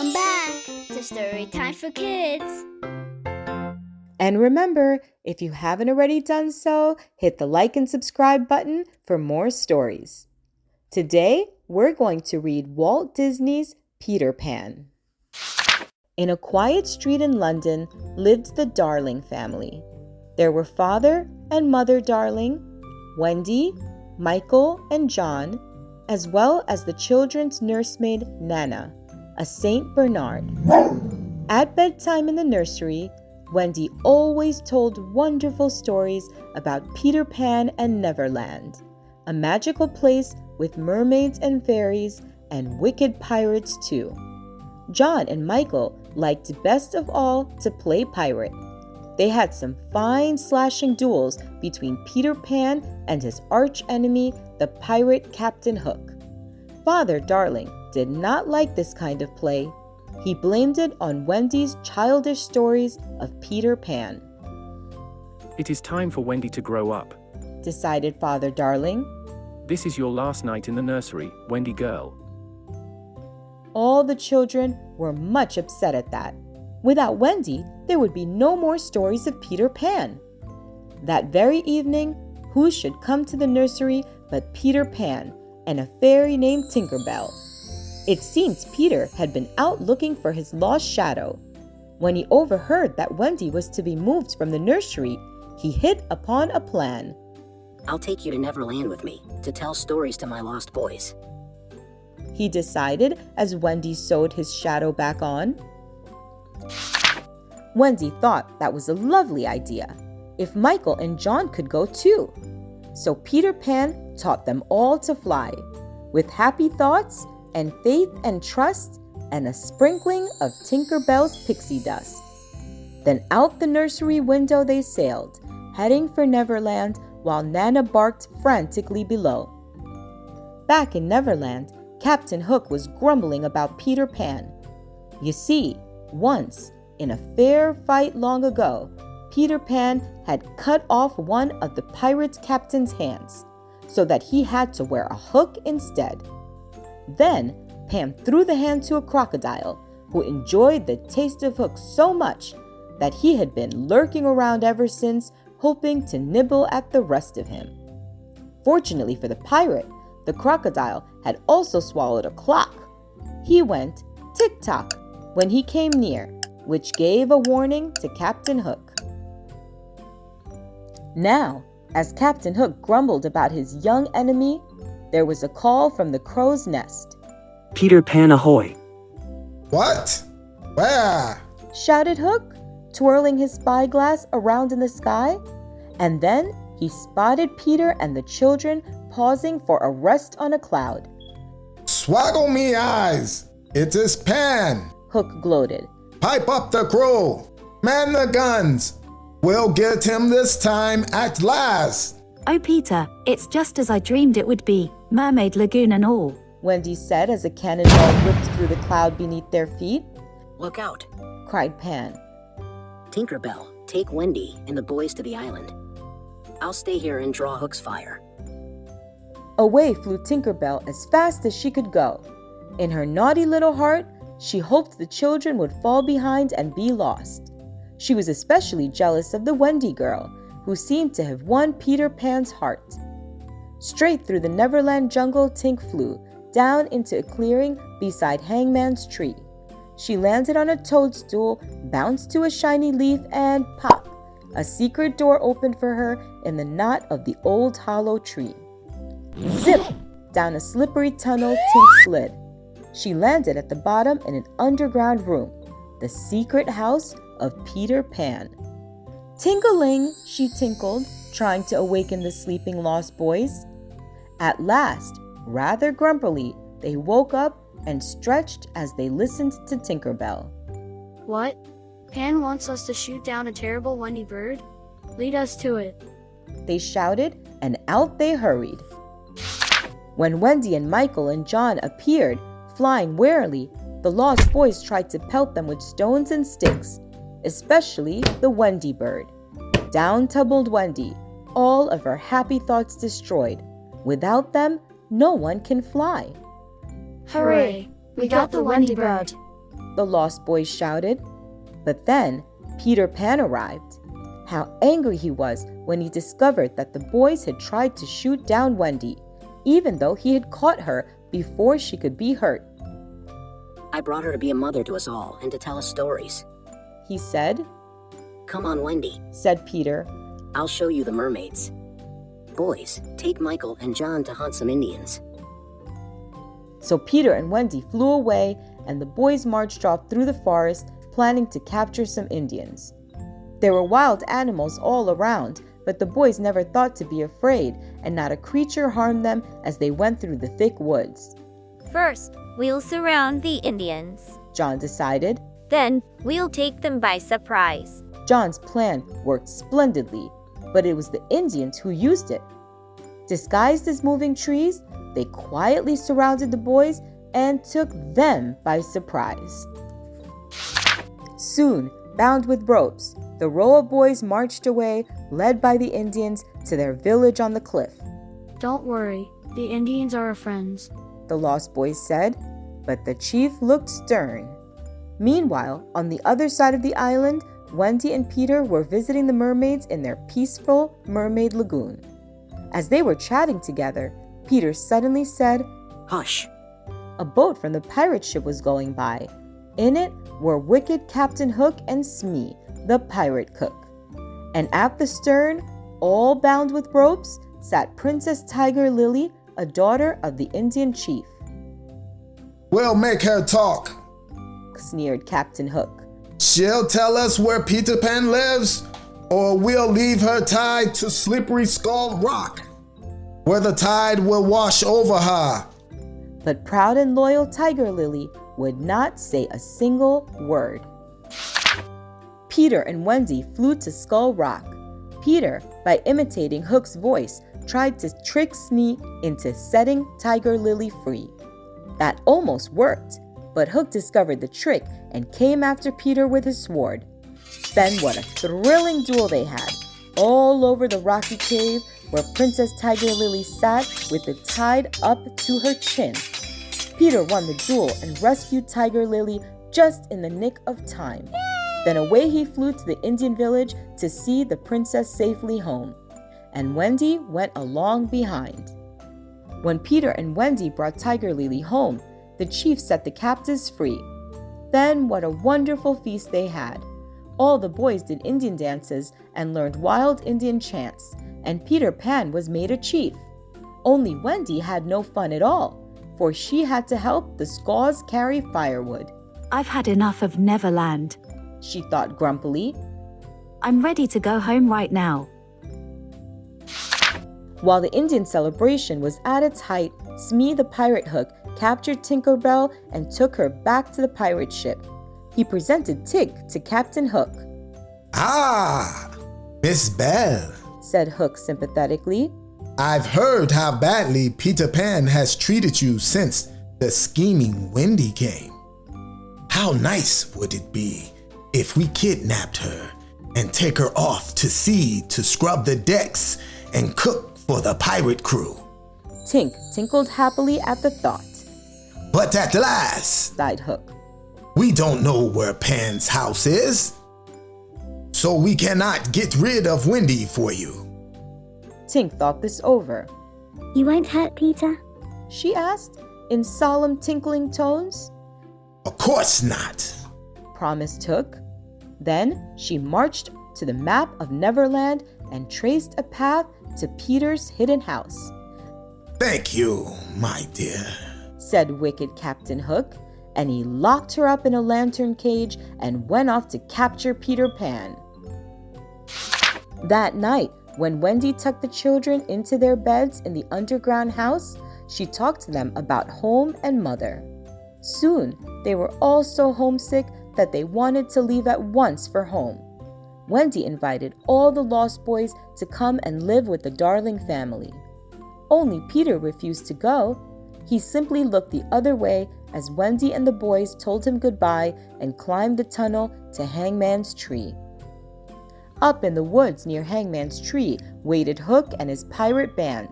Welcome back to Storytime for Kids. And remember, if you haven't already done so, hit the like and subscribe button for more stories. Today, we're going to read Walt Disney's Peter Pan. In a quiet street in London lived the Darling family. There were Father and Mother Darling, Wendy, Michael, and John, as well as the children's nursemaid Nana, a Saint Bernard. At bedtime in the nursery, Wendy always told wonderful stories about Peter Pan and Neverland, a magical place with mermaids and fairies and wicked pirates too. John and Michael liked best of all to play pirate. They had some fine slashing duels between Peter Pan and his arch-enemy, the pirate Captain Hook. Father Darling did not like this kind of play. He blamed it on Wendy's childish stories of Peter Pan. It is time for Wendy to grow up, decided Father Darling. This is your last night in the nursery, Wendy girl. All the children were much upset at that. Without Wendy, there would be no more stories of Peter Pan. That very evening, who should come to the nursery but Peter Pan and a fairy named Tinkerbell. It seems Peter had been out looking for his lost shadow. When he overheard that Wendy was to be moved from the nursery, he hit upon a plan. I'll take you to Neverland with me to tell stories to my lost boys, he decided as Wendy sewed his shadow back on. Wendy thought that was a lovely idea, if Michael and John could go too. So Peter Pan taught them all to fly, with happy thoughts and faith and trust and a sprinkling of Tinkerbell's pixie dust. Then out the nursery window they sailed, heading for Neverland while Nana barked frantically below. Back in Neverland, Captain Hook was grumbling about Peter Pan. You see, once, in a fair fight long ago, Peter Pan had cut off one of the pirate captain's hands, so that he had to wear a hook instead. Then, Pan threw the hand to a crocodile, who enjoyed the taste of Hook so much that he had been lurking around ever since, hoping to nibble at the rest of him. Fortunately for the pirate, the crocodile had also swallowed a clock. He went tick-tock when he came near, which gave a warning to Captain Hook. Now, as Captain Hook grumbled about his young enemy, there was a call from the crow's nest. Peter Pan ahoy! What? Where? Shouted Hook, twirling his spyglass around in the sky, and then he spotted Peter and the children pausing for a rest on a cloud. Swaggle me eyes! It is Pan! Hook gloated. Pipe up the crew! Man the guns! We'll get him this time at last! Oh, Peter, it's just as I dreamed it would be, Mermaid Lagoon and all, Wendy said as a cannonball whipped through the cloud beneath their feet. look out. Cried Pan. Tinkerbell, take Wendy and the boys to the island. I'll stay here and draw Hook's fire. Away flew Tinkerbell as fast as she could go. In her naughty little heart, she hoped the children would fall behind and be lost. She was especially jealous of the Wendy girl, who seemed to have won Peter Pan's heart. Straight through the Neverland jungle Tink flew, down into a clearing beside Hangman's tree. She landed on a toadstool, bounced to a shiny leaf, and pop! A secret door opened for her in the knot of the old hollow tree. Zip! Down a slippery tunnel Tink slid. She landed at the bottom in an underground room, the secret house of Peter Pan. Ting-a-ling, she tinkled, trying to awaken the sleeping lost boys. At last, rather grumpily, they woke up and stretched as they listened to Tinkerbell. What? Pan wants us to shoot down a terrible Wendy bird? Lead us to it. They shouted, and out they hurried. When Wendy and Michael and John appeared, flying warily, the lost boys tried to pelt them with stones and sticks, especially the Wendy bird. Down tumbled Wendy, all of her happy thoughts destroyed. Without them, no one can fly. Hooray! We got the Wendy bird. the lost boys shouted. But then Peter Pan arrived. How angry he was when he discovered that the boys had tried to shoot down Wendy, even though he had caught her before she could be hurt. I brought her to be a mother to us all and to tell us stories. He said. Come on, Wendy, said Peter. I'll show you the mermaids. Boys, take Michael and John to hunt some Indians. So Peter and Wendy flew away, and the boys marched off through the forest, planning to capture some Indians. There were wild animals all around, but the boys never thought to be afraid, and not a creature harmed them as they went through the thick woods. First, we'll surround the Indians. John decided. Then, we'll take them by surprise. John's plan worked splendidly, but it was the Indians who used it. Disguised as moving trees, they quietly surrounded the boys and took them by surprise. Soon, bound with ropes, the row of boys marched away, led by the Indians, to their village on the cliff. Don't worry, the Indians are our friends, the lost boys said, but the chief looked stern. Meanwhile, on the other side of the island, Wendy and Peter were visiting the mermaids in their peaceful mermaid lagoon. As they were chatting together, Peter suddenly said, Hush! A boat from the pirate ship was going by. In it were wicked Captain Hook and Smee, the pirate cook. And at the stern, all bound with ropes, sat Princess Tiger Lily, a daughter of the Indian chief. We'll make her talk, sneered Captain Hook. She'll tell us where Peter Pan lives, or we'll leave her tied to Slippery Skull Rock, where the tide will wash over her. But proud and loyal Tiger Lily would not say a single word. Peter and Wendy flew to Skull Rock. Peter, by imitating Hook's voice, tried to trick Smee into setting Tiger Lily free. That almost worked, but Hook discovered the trick and came after Peter with his sword. Then what a thrilling duel they had, all over the rocky cave where Princess Tiger Lily sat with the tide up to her chin. Peter won the duel and rescued Tiger Lily just in the nick of time. Then away he flew to the Indian village to see the princess safely home, and Wendy went along behind. When Peter and Wendy brought Tiger Lily home, the chief set the captives free. Then what a wonderful feast they had. All the boys did Indian dances and learned wild Indian chants, and Peter Pan was made a chief. Only Wendy had no fun at all, for she had to help the squaws carry firewood. I've had enough of Neverland, she thought grumpily. I'm ready to go home right now. While the Indian celebration was at its height, Smee the pirate Hook captured Tinker Bell and took her back to the pirate ship. He presented Tig to Captain Hook. Ah, Miss Belle, said Hook sympathetically. I've heard how badly Peter Pan has treated you since the scheming Wendy came. How nice would it be if we kidnapped her and take her off to sea to scrub the decks and cook for the pirate crew? Tink tinkled happily at the thought. But at last, sighed Hook, we don't know where Pan's house is, so we cannot get rid of Wendy for you. Tink thought this over. You won't hurt Peter? She asked in solemn tinkling tones. Of course not, promised Hook. Then she marched to the map of Neverland and traced a path to Peter's hidden house. Thank you, my dear, said wicked Captain Hook, and he locked her up in a lantern cage and went off to capture Peter Pan. That night, when Wendy tucked the children into their beds in the underground house, she talked to them about home and mother. Soon, they were all so homesick that they wanted to leave at once for home. Wendy invited all the Lost Boys to come and live with the darling family. Only Peter refused to go. He simply looked the other way as Wendy and the boys told him goodbye and climbed the tunnel to Hangman's Tree. Up in the woods near Hangman's Tree waited Hook and his pirate band.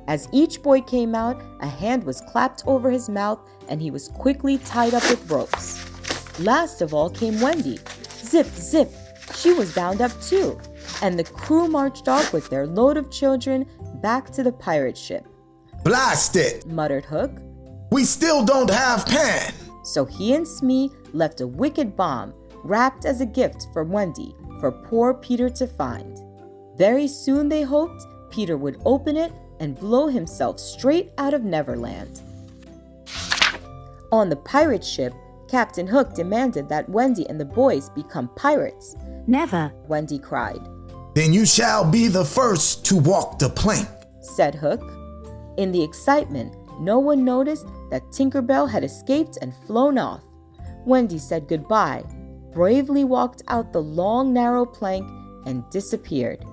As each boy came out, a hand was clapped over his mouth and he was quickly tied up with ropes. Last of all came Wendy. Zip, zip, she was bound up too, and the crew marched off with their load of children back to the pirate ship. Blast it! Muttered Hook. We still don't have Pan! So he and Smee left a wicked bomb wrapped as a gift for Wendy for poor Peter to find. Very soon they hoped Peter would open it and blow himself straight out of Neverland. On the pirate ship, Captain Hook demanded that Wendy and the boys become pirates. Never. Wendy cried. Then you shall be the first to walk the plank, Said Hook. In the excitement, no one noticed that Tinker Bell had escaped and flown off. Wendy said goodbye, bravely walked out the long, narrow plank, and disappeared.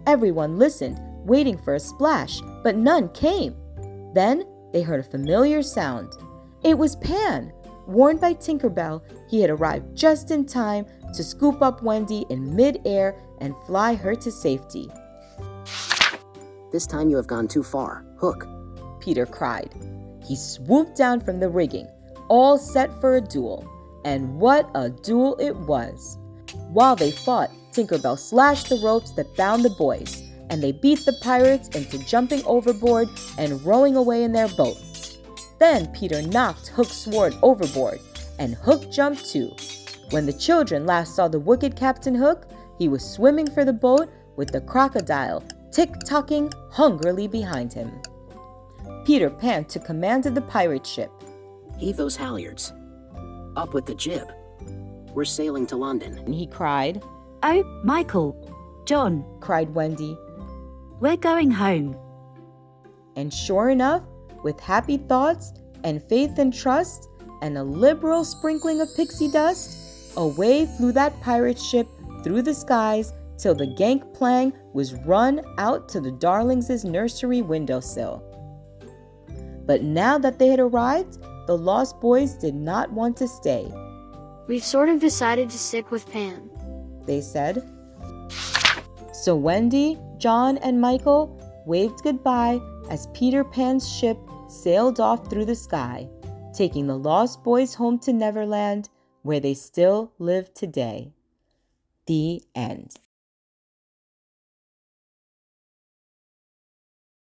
Everyone listened, waiting for a splash, but none came. Then they heard a familiar sound. It was Pan. Warned by Tinker Bell, he had arrived just in time to scoop up Wendy in mid-air and fly her to safety. This time you have gone too far. Hook. Peter cried. He swooped down from the rigging, all set for a duel. And what a duel it was! While they fought, Tinker Bell slashed the ropes that bound the boys, and they beat the pirates into jumping overboard and rowing away in their boat. Then Peter knocked Hook's sword overboard, and Hook jumped too. When the children last saw the wicked Captain Hook, he was swimming for the boat with the crocodile tick-tocking hungrily behind him. Peter Pan took command of the pirate ship. Heave those halyards. Up with the jib. We're sailing to London. And he cried. Oh, Michael. John. Cried Wendy. We're going home. And sure enough, with happy thoughts and faith and trust and a liberal sprinkling of pixie dust, away flew that pirate ship through the skies till the gangplank was run out to the darlings' nursery windowsill. But now that they had arrived, the Lost Boys did not want to stay. We've sort of decided to stick with Pan, they said. So Wendy, John, and Michael waved goodbye as Peter Pan's ship sailed off through the sky, taking the Lost Boys home to Neverland, where they still live today. The end.